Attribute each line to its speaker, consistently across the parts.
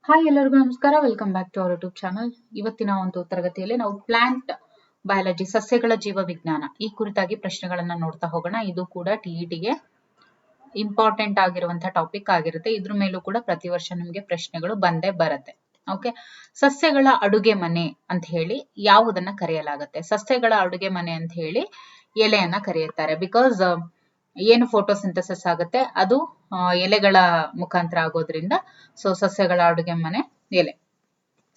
Speaker 1: Hi ಎಲ್ಲರಿಗೂ ನಮಸ್ಕಾರ. Welcome back to our YouTube channel. ಇವತ್ತಿನ ಒಂದು ತರಗತಿಯಲ್ಲಿ ನಾವು ಪ್ಲಾಂಟ್ ಬಯಾಲಜಿ, ಸಸ್ಯಗಳ ಜೀವ ವಿಜ್ಞಾನ ಈ ಕುರಿತಾಗಿ ಪ್ರಶ್ನೆಗಳನ್ನ ನೋಡ್ತಾ ಹೋಗೋಣ. ಇದು ಕೂಡ ಟಿಇಟಿಗೆ ಇಂಪಾರ್ಟೆಂಟ್ ಆಗಿರುವಂತಹ ಟಾಪಿಕ್ ಆಗಿರುತ್ತೆ. ಇದ್ರ ಮೇಲೂ ಕೂಡ ಪ್ರತಿ ವರ್ಷ ನಿಮಗೆ ಪ್ರಶ್ನೆಗಳು ಬಂದೇ ಬರುತ್ತೆ. ಓಕೆ, ಸಸ್ಯಗಳ ಅಡುಗೆ ಮನೆ ಅಂತ ಹೇಳಿ ಯಾವುದನ್ನ ಕರೆಯಲಾಗುತ್ತೆ? ಸಸ್ಯಗಳ ಅಡುಗೆ ಮನೆ ಅಂತ ಹೇಳಿ ಎಲೆಯನ್ನ ಕರೆಯುತ್ತಾರೆ. ಬಿಕಾಸ್ ಏನು ಫೋಟೋಸಿಂಥಸಿಸ್ ಆಗುತ್ತೆ ಅದು ಎಲೆಗಳ ಮುಖಾಂತರ ಆಗೋದ್ರಿಂದ ಸಸ್ಯಗಳ ಅಡುಗೆ ಮನೆ ಎಲೆ.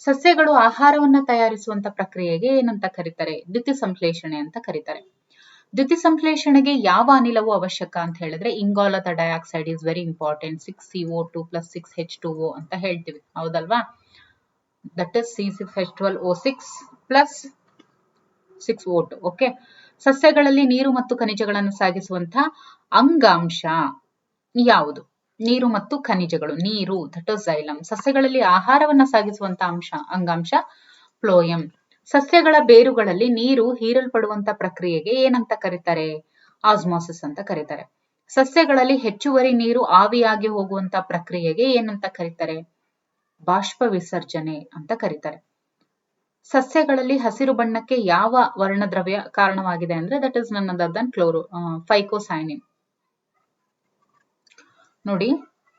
Speaker 1: ಸಸ್ಯಗಳು ಆಹಾರವನ್ನ ತಯಾರಿಸುವಂತ ಪ್ರಕ್ರಿಯೆಗೆ ಏನಂತ ಕರೀತಾರೆ? ದ್ಯುತಿ ಸಂಶ್ಲೇಷಣೆ ಅಂತ ಕರೀತಾರೆ. ದ್ಯುತಿ ಸಂಶ್ಲೇಷಣೆಗೆ ಯಾವ ಅನಿಲವು ಅವಶ್ಯಕ ಅಂತ ಹೇಳಿದ್ರೆ ಇಂಗಾಲದ dioxide is very important. 6CO2 + 6H2O ಅಂತ ಹೇಳ್ತೀವಿ, ಹೌದಲ್ವಾ? That is C6H12O6 + 6O2. Okay, ಸಸ್ಯಗಳಲ್ಲಿ ನೀರು ಮತ್ತು ಖನಿಜಗಳನ್ನು ಸಾಗಿಸುವಂತಹ ಅಂಗಾಂಶ ಯಾವುದು? ನೀರು ಮತ್ತು ಖನಿಜಗಳು, ನೀರು, ದಟ್ ಇಸ್ xylem. ಸಸ್ಯಗಳಲ್ಲಿ ಆಹಾರವನ್ನ ಸಾಗಿಸುವಂತ ಅಂಗಾಂಶ ಫ್ಲೋಯಂ. ಸಸ್ಯಗಳ ಬೇರುಗಳಲ್ಲಿ ನೀರು ಹೀರಲ್ಪಡುವಂತ ಪ್ರಕ್ರಿಯೆಗೆ ಏನಂತ ಕರೀತಾರೆ? ಆಸ್ಮೋಸಿಸ್ ಅಂತ ಕರೀತಾರೆ. ಸಸ್ಯಗಳಲ್ಲಿ ಹೆಚ್ಚುವರಿ ನೀರು ಆವಿಯಾಗಿ ಹೋಗುವಂತ ಪ್ರಕ್ರಿಯೆಗೆ ಏನಂತ ಕರೀತಾರೆ? ಬಾಷ್ಪ ವಿಸರ್ಜನೆ ಅಂತ ಕರೀತಾರೆ. ಸಸ್ಯಗಳಲ್ಲಿ ಹಸಿರು ಬಣ್ಣಕ್ಕೆ ಯಾವ ವರ್ಣದ್ರವ್ಯ ಕಾರಣವಾಗಿದೆ ಅಂದ್ರೆ that is none other than phycocyanin. ನೋಡಿ,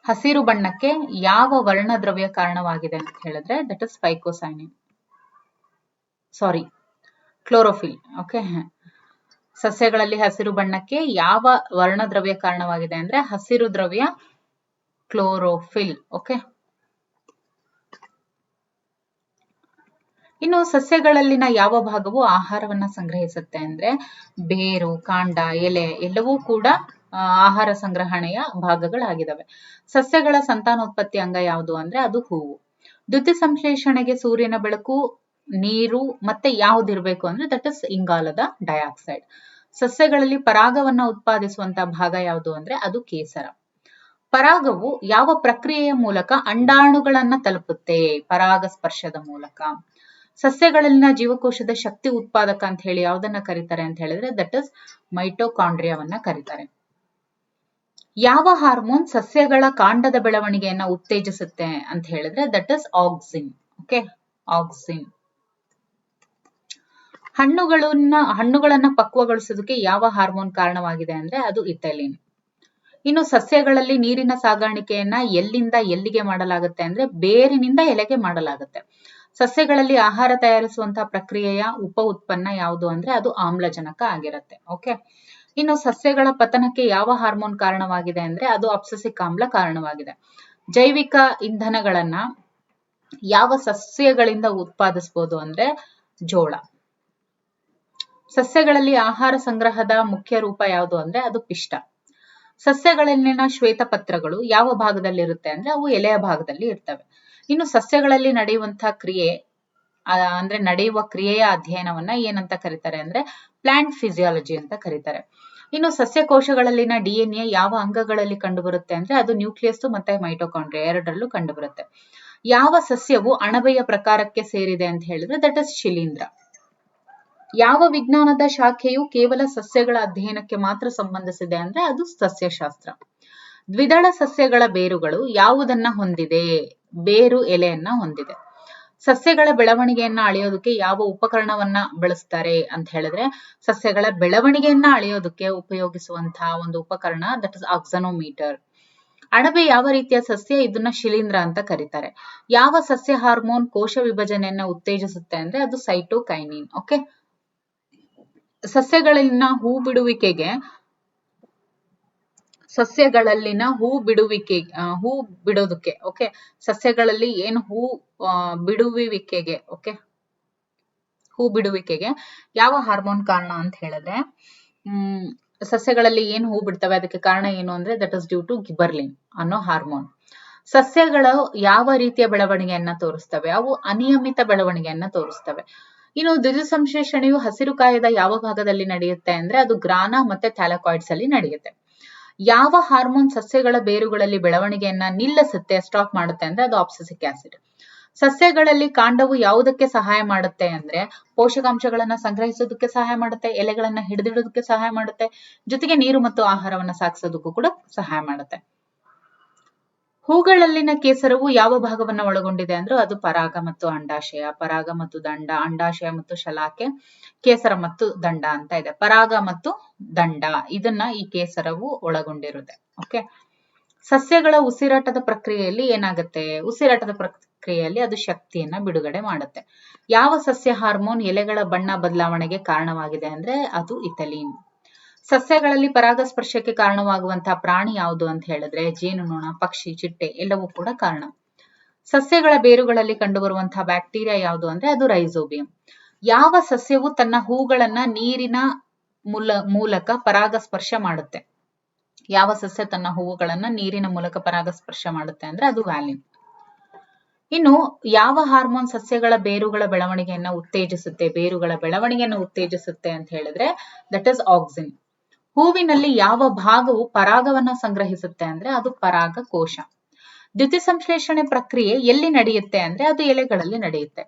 Speaker 1: ಹಸಿರು ಬಣ್ಣಕ್ಕೆ ಯಾವ ವರ್ಣದ್ರವ್ಯ ಕಾರಣವಾಗಿದೆ ಅಂತ ಹೇಳಿದ್ರೆ that is phycocyanin, sorry chlorophyll. Okay, ಸಸ್ಯಗಳಲ್ಲಿ ಹಸಿರು ಬಣ್ಣಕ್ಕೆ ಯಾವ ವರ್ಣದ್ರವ್ಯ ಕಾರಣವಾಗಿದೆ ಅಂದ್ರೆ ಹಸಿರು ದ್ರವ್ಯ ಕ್ಲೋರೋಫಿಲ್. ಓಕೆ, ಇನ್ನು ಸಸ್ಯಗಳಲ್ಲಿನ ಯಾವ ಭಾಗವು ಆಹಾರವನ್ನ ಸಂಗ್ರಹಿಸುತ್ತೆ ಅಂದ್ರೆ ಬೇರು, ಕಾಂಡ, ಎಲೆ ಎಲ್ಲವೂ ಕೂಡ ಆಹಾರ ಸಂಗ್ರಹಣೆಯ ಭಾಗಗಳಾಗಿದ್ದಾವೆ. ಸಸ್ಯಗಳ ಸಂತಾನೋತ್ಪತ್ತಿ ಅಂಗ ಯಾವುದು ಅಂದ್ರೆ ಅದು ಹೂವು. ದ್ಯುತಿ ಸಂಶ್ಲೇಷಣೆಗೆ ಸೂರ್ಯನ ಬೆಳಕು, ನೀರು ಮತ್ತೆ ಯಾವ್ದಿರ್ಬೇಕು ಅಂದ್ರೆ ದಟ್ ಇಸ್ ಇಂಗಾಲದ ಡೈಆಕ್ಸೈಡ್. ಸಸ್ಯಗಳಲ್ಲಿ ಪರಾಗವನ್ನ ಉತ್ಪಾದಿಸುವಂತಹ ಭಾಗ ಯಾವುದು ಅಂದ್ರೆ ಅದು ಕೇಸರ. ಪರಾಗವು ಯಾವ ಪ್ರಕ್ರಿಯೆಯ ಮೂಲಕ ಅಂಡಾಣುಗಳನ್ನ ತಲುಪುತ್ತೆ? ಪರಾಗಸ್ಪರ್ಶದ ಮೂಲಕ. ಸಸ್ಯಗಳಲ್ಲಿನ ಜೀವಕೋಶದ ಶಕ್ತಿ ಉತ್ಪಾದಕ ಅಂತ ಹೇಳಿ ಯಾವ್ದನ್ನ ಕರೀತಾರೆ ಅಂತ ಹೇಳಿದ್ರೆ ದಟ್ ಇಸ್ ಮೈಟೋಕಾಂಡ್ರಿಯಾವನ್ನ ಕರೀತಾರೆ. ಯಾವ ಹಾರ್ಮೋನ್ ಸಸ್ಯಗಳ ಕಾಂಡದ ಬೆಳವಣಿಗೆಯನ್ನ ಉತ್ತೇಜಿಸುತ್ತೆ ಅಂತ ಹೇಳಿದ್ರೆ that is auxin. Okay, auxin. ಹಣ್ಣುಗಳನ್ನ ಪಕ್ವಗೊಳಿಸೋದಕ್ಕೆ ಯಾವ ಹಾರ್ಮೋನ್ ಕಾರಣವಾಗಿದೆ ಅಂದ್ರೆ ಅದು ಇಥೈಲಿನ್. ಇನ್ನು ಸಸ್ಯಗಳಲ್ಲಿ ನೀರಿನ ಸಾಗಾಣಿಕೆಯನ್ನ ಎಲ್ಲಿಂದ ಎಲ್ಲಿಗೆ ಮಾಡಲಾಗುತ್ತೆ ಅಂದ್ರೆ ಬೇರಿನಿಂದ ಎಲೆಗೆ ಮಾಡಲಾಗುತ್ತೆ. ಸಸ್ಯಗಳಲ್ಲಿ ಆಹಾರ ತಯಾರಿಸುವಂತಹ ಪ್ರಕ್ರಿಯೆಯ ಉಪ ಉತ್ಪನ್ನ ಯಾವುದು ಅಂದ್ರೆ ಅದು ಆಮ್ಲಜನಕ ಆಗಿರುತ್ತೆ. ಓಕೆ, ಇನ್ನು ಸಸ್ಯಗಳ ಪತನಕ್ಕೆ ಯಾವ ಹಾರ್ಮೋನ್ ಕಾರಣವಾಗಿದೆ ಅಂದ್ರೆ ಅದು ಅಬ್ಸಸಿಕ್ ಆಮ್ಲ ಕಾರಣವಾಗಿದೆ. ಜೈವಿಕ ಇಂಧನಗಳನ್ನ ಯಾವ ಸಸ್ಯಗಳಿಂದ ಉತ್ಪಾದಿಸಬಹುದು ಅಂದ್ರೆ ಜೋಳ. ಸಸ್ಯಗಳಲ್ಲಿ ಆಹಾರ ಸಂಗ್ರಹದ ಮುಖ್ಯ ರೂಪ ಯಾವುದು ಅಂದ್ರೆ ಅದು ಪಿಷ್ಟ. ಸಸ್ಯಗಳಲ್ಲಿನ ಶ್ವೇತಪತ್ರಗಳು ಯಾವ ಭಾಗದಲ್ಲಿ ಅಂದ್ರೆ ಅವು ಎಲೆಯ ಭಾಗದಲ್ಲಿ ಇರ್ತವೆ. ಇನ್ನು ಸಸ್ಯಗಳಲ್ಲಿ ನಡೆಯುವಂತಹ ಕ್ರಿಯೆ ಅಂದ್ರೆ ನಡೆಯುವ ಕ್ರಿಯೆಯ ಅಧ್ಯಯನವನ್ನ ಏನಂತ ಕರೀತಾರೆ ಅಂದ್ರೆ ಪ್ಲಾಂಟ್ ಫಿಸಿಯಾಲಜಿ ಅಂತ ಕರೀತಾರೆ. ಇನ್ನು ಸಸ್ಯ ಕೋಶಗಳಲ್ಲಿನ DNA ಯಾವ ಅಂಗಗಳಲ್ಲಿ ಕಂಡುಬರುತ್ತೆ ಅಂದ್ರೆ ಅದು ನ್ಯೂಕ್ಲಿಯಸ್ ಮತ್ತೆ ಮೈಟೋಕಾಂಡ್ರಿಯಾ ಎರಡರಲ್ಲೂ ಕಂಡುಬರುತ್ತೆ. ಯಾವ ಸಸ್ಯವು ಅಣಬೆಯ ಪ್ರಕಾರಕ್ಕೆ ಸೇರಿದೆ ಅಂತ ಹೇಳಿದ್ರೆ ದಟ್ ಇಸ್ ಶಿಲೀಂಧ್ರ. ಯಾವ ವಿಜ್ಞಾನದ ಶಾಖೆಯು ಕೇವಲ ಸಸ್ಯಗಳ ಅಧ್ಯಯನಕ್ಕೆ ಮಾತ್ರ ಸಂಬಂಧಿಸಿದೆ ಅಂದ್ರೆ ಅದು ಸಸ್ಯಶಾಸ್ತ್ರ. ದ್ವಿದಳ ಸಸ್ಯಗಳ ಬೇರುಗಳು ಯಾವುದನ್ನ ಹೊಂದಿದೆ? ಬೇರು ಎಲೆಯನ್ನ ಹೊಂದಿದೆ. ಸಸ್ಯಗಳ ಬೆಳವಣಿಗೆಯನ್ನ ಅಳೆಯೋದಕ್ಕೆ ಯಾವ ಉಪಕರಣವನ್ನ ಬಳಸ್ತಾರೆ ಅಂತ ಹೇಳಿದ್ರೆ ಸಸ್ಯಗಳ ಬೆಳವಣಿಗೆಯನ್ನ ಅಳೆಯೋದಕ್ಕೆ ಉಪಯೋಗಿಸುವಂತಹ ಒಂದು ಉಪಕರಣ ದಟ್ ಇಸ್ ಆಕ್ಸಾನೋಮೀಟರ್. ಅಣಬೆ ಯಾವ ರೀತಿಯ ಸಸ್ಯ? ಇದನ್ನ ಶಿಲೀಂಧ್ರ ಅಂತ ಕರೀತಾರೆ. ಯಾವ ಸಸ್ಯ ಹಾರ್ಮೋನ್ ಕೋಶ ವಿಭಜನೆಯನ್ನ ಉತ್ತೇಜಿಸುತ್ತೆ ಅಂದ್ರೆ ಅದು ಸೈಟೋಕೈನಿನ್. ಓಕೆ, ಸಸ್ಯಗಳಲ್ಲಿನ ಹೂ ಬಿಡೋದಕ್ಕೆ ಓಕೆ, ಸಸ್ಯಗಳಲ್ಲಿ ಏನು ಹೂ ಬಿಡುವಿಕೆಗೆ ಯಾವ ಹಾರ್ಮೋನ್ ಕಾರಣ ಅಂತ ಹೇಳಿದ್ರೆ ಸಸ್ಯಗಳಲ್ಲಿ ಏನು ಹೂ ಬಿಡ್ತವೆ ಅದಕ್ಕೆ ಕಾರಣ ಏನು ಅಂದ್ರೆ ದಟ್ ಇಸ್ ಡ್ಯೂ ಟು ಗಿಬರ್ಲಿನ್ ಅನ್ನೋ ಹಾರ್ಮೋನ್. ಸಸ್ಯಗಳು ಯಾವ ರೀತಿಯ ಬೆಳವಣಿಗೆಯನ್ನ ತೋರಿಸ್ತವೆ? ಅವು ಅನಿಯಮಿತ ಬೆಳವಣಿಗೆಯನ್ನ ತೋರಿಸ್ತವೆ. ಇನ್ನು ದ್ಯುತಿ ಸಂಶ್ಲೇಷಣೆಯು ಹಸಿರು ಕಾಯದ ಯಾವ ಭಾಗದಲ್ಲಿ ನಡೆಯುತ್ತೆ ಅಂದ್ರೆ ಅದು ಗ್ರಾನ ಮತ್ತೆ ಥ್ಯಾಲಕಾಯ್ಡ್ಸ್ ಅಲ್ಲಿ ನಡೆಯುತ್ತೆ. ಯಾವ ಹಾರ್ಮೋನ್ ಸಸ್ಯಗಳ ಬೇರುಗಳಲ್ಲಿ ಬೆಳವಣಿಗೆಯನ್ನ ನಿಲ್ಲಿಸುತ್ತೆ, ಸ್ಟಾಪ್ ಮಾಡುತ್ತೆ ಅಂದ್ರೆ ಅದು ಆಬ್ಸಸಿಕ್ ಆಸಿಡ್. ಸಸ್ಯಗಳಲ್ಲಿ ಕಾಂಡವು ಯಾವುದಕ್ಕೆ ಸಹಾಯ ಮಾಡುತ್ತೆ ಅಂದ್ರೆ ಪೋಷಕಾಂಶಗಳನ್ನ ಸಂಗ್ರಹಿಸೋದಕ್ಕೆ ಸಹಾಯ ಮಾಡುತ್ತೆ, ಎಲೆಗಳನ್ನ ಹಿಡಿದಿಡೋದಕ್ಕೆ ಸಹಾಯ ಮಾಡುತ್ತೆ, ಜೊತೆಗೆ ನೀರು ಮತ್ತು ಆಹಾರವನ್ನ ಸಾಗಿಸೋದಕ್ಕೂ ಕೂಡ ಸಹಾಯ ಮಾಡುತ್ತೆ. ಹೂಗಳಲ್ಲಿನ ಕೇಸರವು ಯಾವ ಭಾಗವನ್ನ ಒಳಗೊಂಡಿದೆ ಅಂದ್ರೆ ಅದು ಪರಾಗ ಮತ್ತು ಅಂಡಾಶಯ, ಪರಾಗ ಮತ್ತು ದಂಡ, ಅಂಡಾಶಯ ಮತ್ತು ಶಲಾಕೆ, ಕೇಸರ ಮತ್ತು ದಂಡ ಅಂತ ಇದೆ. ಪರಾಗ ಮತ್ತು ದಂಡ ಇದನ್ನ ಈ ಕೇಸರವು ಒಳಗೊಂಡಿರುತ್ತೆ. ಓಕೆ, ಸಸ್ಯಗಳ ಉಸಿರಾಟದ ಪ್ರಕ್ರಿಯೆಯಲ್ಲಿ ಏನಾಗುತ್ತೆ? ಉಸಿರಾಟದ ಪ್ರಕ್ರಿಯೆಯಲ್ಲಿ ಅದು ಶಕ್ತಿಯನ್ನ ಬಿಡುಗಡೆ ಮಾಡುತ್ತೆ. ಯಾವ ಸಸ್ಯ ಹಾರ್ಮೋನ್ ಎಲೆಗಳ ಬಣ್ಣ ಬದಲಾವಣೆಗೆ ಕಾರಣವಾಗಿದೆ ಅಂದ್ರೆ ಅದು ಇಥಿಲೀನ್. ಸಸ್ಯಗಳಲ್ಲಿ ಪರಾಗಸ್ಪರ್ಶಕ್ಕೆ ಕಾರಣವಾಗುವಂತಹ ಪ್ರಾಣಿ ಯಾವುದು ಅಂತ ಹೇಳಿದ್ರೆ ಜೇನುನೊಣ, ಪಕ್ಷಿ, ಚಿಟ್ಟೆ ಎಲ್ಲವೂ ಕೂಡ ಕಾರಣ. ಸಸ್ಯಗಳ ಬೇರುಗಳಲ್ಲಿ ಕಂಡುಬರುವಂತಹ ಬ್ಯಾಕ್ಟೀರಿಯಾ ಯಾವುದು ಅಂದ್ರೆ ಅದು ರೈಸೋಬಿಯಂ. ಯಾವ ಸಸ್ಯವು ತನ್ನ ಹೂಗಳನ್ನ ನೀರಿನ ಮೂಲಕ ಪರಾಗಸ್ಪರ್ಶ ಮಾಡುತ್ತೆ? ಯಾವ ಸಸ್ಯ ತನ್ನ ಹೂವುಗಳನ್ನ ನೀರಿನ ಮೂಲಕ ಪರಾಗಸ್ಪರ್ಶ ಮಾಡುತ್ತೆ ಅಂದ್ರೆ ಅದು ವ್ಯಾಲಿನ್. ಇನ್ನು ಯಾವ ಹಾರ್ಮೋನ್ ಸಸ್ಯಗಳ ಬೇರುಗಳ ಬೆಳವಣಿಗೆಯನ್ನ ಉತ್ತೇಜಿಸುತ್ತೆ? ಬೇರುಗಳ ಬೆಳವಣಿಗೆಯನ್ನು ಉತ್ತೇಜಿಸುತ್ತೆ ಅಂತ ಹೇಳಿದ್ರೆ ದಟ್ ಇಸ್ ಆಕ್ಸಿನ್. ಹೂವಿನಲ್ಲಿ ಯಾವ ಭಾಗವು ಪರಾಗವನ್ನ ಸಂಗ್ರಹಿಸುತ್ತೆ ಅಂದ್ರೆ ಅದು ಪರಾಗಕೋಶ. ದ್ಯುತಿಸಂಶ್ಲೇಷಣೆ ಪ್ರಕ್ರಿಯೆ ಎಲ್ಲಿ ನಡೆಯುತ್ತೆ ಅಂದ್ರೆ ಅದು ಎಲೆಗಳಲ್ಲಿ ನಡೆಯುತ್ತೆ.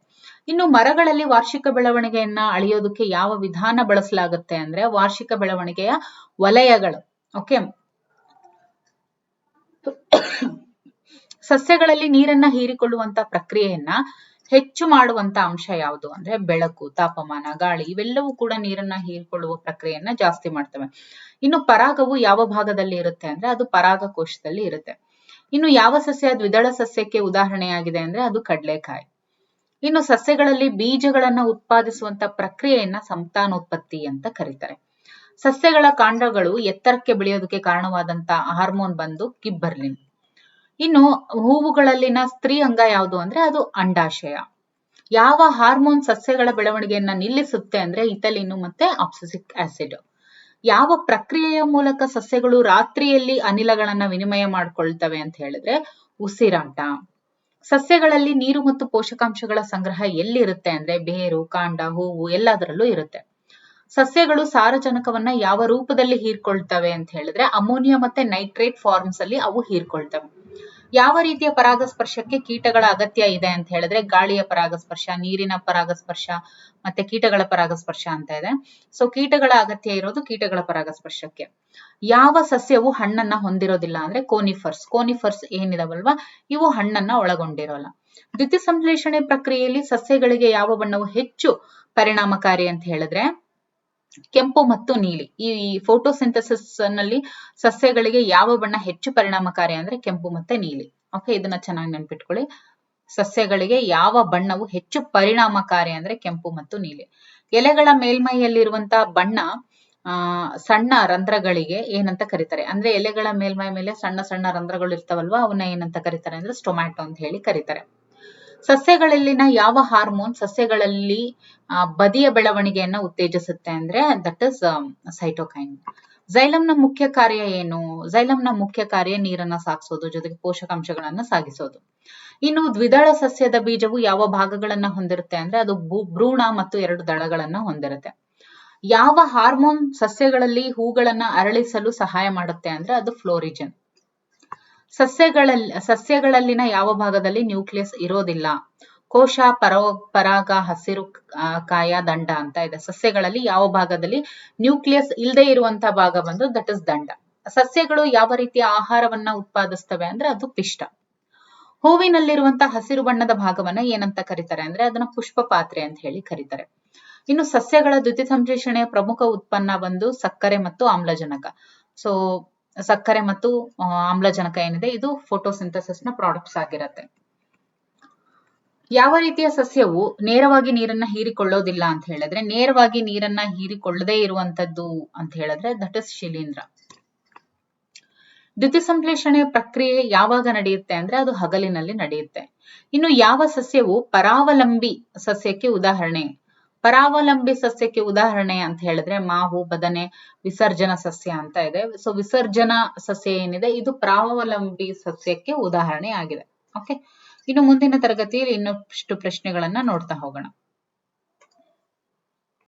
Speaker 1: ಇನ್ನು ಮರಗಳಲ್ಲಿ ವಾರ್ಷಿಕ ಬೆಳವಣಿಗೆಯನ್ನ ಅಳೆಯೋದಕ್ಕೆ ಯಾವ ವಿಧಾನ ಬಳಸಲಾಗುತ್ತೆ ಅಂದ್ರೆ ವಾರ್ಷಿಕ ಬೆಳವಣಿಗೆಯ ವಲಯಗಳು. ಓಕೆ, ಸಸ್ಯಗಳಲ್ಲಿ ನೀರನ್ನ ಹೀರಿಕೊಳ್ಳುವಂತ ಪ್ರಕ್ರಿಯೆಯನ್ನ ಹೆಚ್ಚು ಮಾಡುವಂತ ಅಂಶ ಯಾವುದು ಅಂದ್ರೆ ಬೆಳಕು, ತಾಪಮಾನ, ಗಾಳಿ ಇವೆಲ್ಲವೂ ಕೂಡ ನೀರನ್ನ ಹೀರಿಕೊಳ್ಳುವ ಪ್ರಕ್ರಿಯೆಯನ್ನ ಜಾಸ್ತಿ ಮಾಡ್ತವೆ. ಇನ್ನು ಪರಾಗವು ಯಾವ ಭಾಗದಲ್ಲಿ ಇರುತ್ತೆ ಅಂದ್ರೆ ಅದು ಪರಾಗಕೋಶದಲ್ಲಿ ಇರುತ್ತೆ. ಇನ್ನು ಯಾವ ಸಸ್ಯ ದ್ವಿದಳ ಸಸ್ಯಕ್ಕೆ ಉದಾಹರಣೆಯಾಗಿದೆ ಅಂದ್ರೆ ಅದು ಕಡಲೆಕಾಯಿ. ಇನ್ನು ಸಸ್ಯಗಳಲ್ಲಿ ಬೀಜಗಳನ್ನ ಉತ್ಪಾದಿಸುವಂತ ಪ್ರಕ್ರಿಯೆಯನ್ನ ಸಂತಾನೋತ್ಪತ್ತಿ ಅಂತ ಕರೀತಾರೆ. ಸಸ್ಯಗಳ ಕಾಂಡಗಳು ಎತ್ತರಕ್ಕೆ ಬೆಳೆಯೋದಕ್ಕೆ ಕಾರಣವಾದಂತ ಹಾರ್ಮೋನ್ ಬಂದು ಗಿಬ್ಬರ್ಲಿನ್. ಇನ್ನು ಹೂವುಗಳಲ್ಲಿನ ಸ್ತ್ರೀ ಅಂಗ ಯಾವುದು ಅಂದ್ರೆ ಅದು ಅಂಡಾಶಯ. ಯಾವ ಹಾರ್ಮೋನ್ ಸಸ್ಯಗಳ ಬೆಳವಣಿಗೆಯನ್ನ ನಿಲ್ಲಿಸುತ್ತೆ ಅಂದ್ರೆ ಇಥಿಲೀನ್ ಮತ್ತೆ ಆಬ್ಸಿಸಿಕ್ ಆಸಿಡ್. ಯಾವ ಪ್ರಕ್ರಿಯೆಯ ಮೂಲಕ ಸಸ್ಯಗಳು ರಾತ್ರಿಯಲ್ಲಿ ಅನಿಲಗಳನ್ನ ವಿನಿಮಯ ಮಾಡ್ಕೊಳ್ತವೆ ಅಂತ ಹೇಳಿದ್ರೆ ಉಸಿರಾಟ. ಸಸ್ಯಗಳಲ್ಲಿ ನೀರು ಮತ್ತು ಪೋಷಕಾಂಶಗಳ ಸಂಗ್ರಹ ಎಲ್ಲಿ ಇರುತ್ತೆ ಅಂದ್ರೆ ಬೇರು, ಕಾಂಡ, ಹೂವು ಎಲ್ಲದರಲ್ಲೂ ಇರುತ್ತೆ. ಸಸ್ಯಗಳು ಸಾರಜನಕವನ್ನ ಯಾವ ರೂಪದಲ್ಲಿ ಹೀರ್ಕೊಳ್ತವೆ ಅಂತ ಹೇಳಿದ್ರೆ ಅಮೋನಿಯಾ ಮತ್ತೆ ನೈಟ್ರೇಟ್ ಫಾರ್ಮ್ಸ್ ಅಲ್ಲಿ ಅವು ಹೀರ್ಕೊಳ್ತವೆ. ಯಾವ ರೀತಿಯ ಪರಾಗಸ್ಪರ್ಶಕ್ಕೆ ಕೀಟಗಳ ಅಗತ್ಯ ಇದೆ ಅಂತ ಹೇಳಿದ್ರೆ ಗಾಳಿಯ ಪರಾಗಸ್ಪರ್ಶ, ನೀರಿನ ಪರಾಗಸ್ಪರ್ಶ ಮತ್ತೆ ಕೀಟಗಳ ಪರಾಗಸ್ಪರ್ಶ ಅಂತ ಇದೆ. ಸೊ ಕೀಟಗಳ ಅಗತ್ಯ ಇರೋದು ಕೀಟಗಳ ಪರಾಗಸ್ಪರ್ಶಕ್ಕೆ. ಯಾವ ಸಸ್ಯವು ಹಣ್ಣನ್ನ ಹೊಂದಿರೋದಿಲ್ಲ ಅಂದ್ರೆ ಕೋನಿಫರ್ಸ್. ಕೋನಿಫರ್ಸ್ ಏನಿದಾವಲ್ವಾ ಇವು ಹಣ್ಣನ್ನ ಒಳಗೊಂಡಿರೋಲ್ಲ. ದ್ಯುತಿಸಂಶ್ಲೇಷಣೆ ಪ್ರಕ್ರಿಯೆಯಲ್ಲಿ ಸಸ್ಯಗಳಿಗೆ ಯಾವ ಬಣ್ಣವು ಹೆಚ್ಚು ಪರಿಣಾಮಕಾರಿ ಅಂತ ಹೇಳಿದ್ರೆ ಕೆಂಪು ಮತ್ತು ನೀಲಿ. ಈ ಫೋಟೋಸಿಂಥಸಿಸ್ ನಲ್ಲಿ ಸಸ್ಯಗಳಿಗೆ ಯಾವ ಬಣ್ಣ ಹೆಚ್ಚು ಪರಿಣಾಮಕಾರಿ ಅಂದ್ರೆ ಕೆಂಪು ಮತ್ತೆ ನೀಲಿ. ಓಕೆ, ಇದನ್ನ ಚೆನ್ನಾಗಿ ನೆನ್ಪಿಟ್ಕೊಳ್ಳಿ. ಸಸ್ಯಗಳಿಗೆ ಯಾವ ಬಣ್ಣವು ಹೆಚ್ಚು ಪರಿಣಾಮಕಾರಿ ಅಂದ್ರೆ ಕೆಂಪು ಮತ್ತು ನೀಲಿ. ಎಲೆಗಳ ಮೇಲ್ಮೈಯಲ್ಲಿರುವಂತಹ ಬಣ್ಣ ಸಣ್ಣ ರಂಧ್ರಗಳಿಗೆ ಏನಂತ ಕರೀತಾರೆ ಅಂದ್ರೆ ಎಲೆಗಳ ಮೇಲ್ಮೈ ಮೇಲೆ ಸಣ್ಣ ಸಣ್ಣ ರಂಧ್ರಗಳು ಇರ್ತಾವಲ್ವಾ ಅವನ್ನ ಏನಂತ ಕರೀತಾರೆ ಅಂದ್ರೆ ಸ್ಟೊಮ್ಯಾಟೊ ಅಂತ ಹೇಳಿ ಕರೀತಾರೆ. ಸಸ್ಯಗಳಲ್ಲಿನ ಯಾವ ಹಾರ್ಮೋನ್ ಸಸ್ಯಗಳಲ್ಲಿ ಬದಿಯ ಬೆಳವಣಿಗೆಯನ್ನ ಉತ್ತೇಜಿಸುತ್ತೆ ಅಂದ್ರೆ ದಟ್ ಇಸ್ ಸೈಟೋಕೈನ್. ಝೈಲಂನ ಮುಖ್ಯ ಕಾರ್ಯ ಏನು? ಝೈಲಂನ ಮುಖ್ಯ ಕಾರ್ಯ ನೀರನ್ನ ಸಾಗಿಸೋದು ಜೊತೆಗೆ ಪೋಷಕಾಂಶಗಳನ್ನ ಸಾಗಿಸೋದು. ಇನ್ನು ದ್ವಿದಳ ಸಸ್ಯದ ಬೀಜವು ಯಾವ ಭಾಗಗಳನ್ನ ಹೊಂದಿರುತ್ತೆ ಅಂದ್ರೆ ಅದು ಭ್ರೂಣ ಮತ್ತು 2 ದಳಗಳನ್ನ ಹೊಂದಿರುತ್ತೆ. ಯಾವ ಹಾರ್ಮೋನ್ ಸಸ್ಯಗಳಲ್ಲಿ ಅರಳಿಸಲು ಸಹಾಯ ಮಾಡುತ್ತೆ ಅಂದ್ರೆ ಅದು ಫ್ಲೋರಿಜನ್. ಸಸ್ಯಗಳಲ್ಲಿನ ಯಾವ ಭಾಗದಲ್ಲಿ ನ್ಯೂಕ್ಲಿಯಸ್ ಇರೋದಿಲ್ಲ? ಕೋಶ, ಪರಾಗ, ಹಸಿರು ಕಾಯ, ದಂಡ ಅಂತ ಇದೆ. ಸಸ್ಯಗಳಲ್ಲಿ ಯಾವ ಭಾಗದಲ್ಲಿ ನ್ಯೂಕ್ಲಿಯಸ್ ಇಲ್ಲದೆ ಇರುವಂತಹ ಭಾಗ ಬಂದು ದಟ್ ಇಸ್ ದಂಡ. ಸಸ್ಯಗಳು ಯಾವ ರೀತಿಯ ಆಹಾರವನ್ನ ಉತ್ಪಾದಿಸ್ತವೆ ಅಂದ್ರೆ ಅದು ಪಿಷ್ಟ. ಹೂವಿನಲ್ಲಿರುವಂತಹ ಹಸಿರು ಬಣ್ಣದ ಭಾಗವನ್ನ ಏನಂತ ಕರೀತಾರೆ ಅಂದ್ರೆ ಅದನ್ನ ಪುಷ್ಪ ಪಾತ್ರೆ ಅಂತ ಹೇಳಿ ಕರೀತಾರೆ. ಇನ್ನು ಸಸ್ಯಗಳ ದ್ಯುತಿಸಂಶ್ಲೇಷಣೆಯ ಪ್ರಮುಖ ಉತ್ಪನ್ನ ಬಂದು ಸಕ್ಕರೆ ಮತ್ತು ಆಮ್ಲಜನಕ. ಸೊ ಸಕ್ಕರೆ ಮತ್ತು ಆಮ್ಲಜನಕ ಏನಿದೆ ಇದು ಫೋಟೋಸಿಂಥಸಿಸ್ ನ ಪ್ರಾಡಕ್ಟ್ಸ್ ಆಗಿರುತ್ತೆ. ಯಾವ ರೀತಿಯ ಸಸ್ಯವು ನೇರವಾಗಿ ನೀರನ್ನ ಹೀರಿಕೊಳ್ಳೋದಿಲ್ಲ ಅಂತ ಹೇಳಿದ್ರೆ ನೇರವಾಗಿ ನೀರನ್ನ ಹೀರಿಕೊಳ್ಳದೇ ಇರುವಂತದ್ದು ಅಂತ ಹೇಳಿದ್ರೆ ದಟ್ ಇಸ್ ಶಿಲೀಂಧ್ರ. ದ್ಯುತಿಸಂಶ್ಲೇಷಣೆಯ ಪ್ರಕ್ರಿಯೆ ಯಾವಾಗ ನಡೆಯುತ್ತೆ ಅಂದ್ರೆ ಅದು ಹಗಲಿನಲ್ಲಿ ನಡೆಯುತ್ತೆ. ಇನ್ನು ಯಾವ ಸಸ್ಯವು ಪರಾವಲಂಬಿ ಸಸ್ಯಕ್ಕೆ ಉದಾಹರಣೆ? ಪರಾವಲಂಬಿ ಸಸ್ಯಕ್ಕೆ ಉದಾಹರಣೆ ಅಂತ ಹೇಳಿದ್ರೆ ಮಾವು, ಬದನೆ, ವಿಸರ್ಜನ ಸಸ್ಯ ಅಂತ ಇದೆ. ಸೊ ವಿಸರ್ಜನ ಸಸ್ಯ ಏನಿದೆ ಇದು ಪರಾವಲಂಬಿ ಸಸ್ಯಕ್ಕೆ ಉದಾಹರಣೆ ಆಗಿದೆ. ಓಕೆ, ಇನ್ನು ಮುಂದಿನ ತರಗತಿಯಲ್ಲಿ ಇನ್ನಷ್ಟು ಪ್ರಶ್ನೆಗಳನ್ನ ನೋಡ್ತಾ ಹೋಗೋಣ.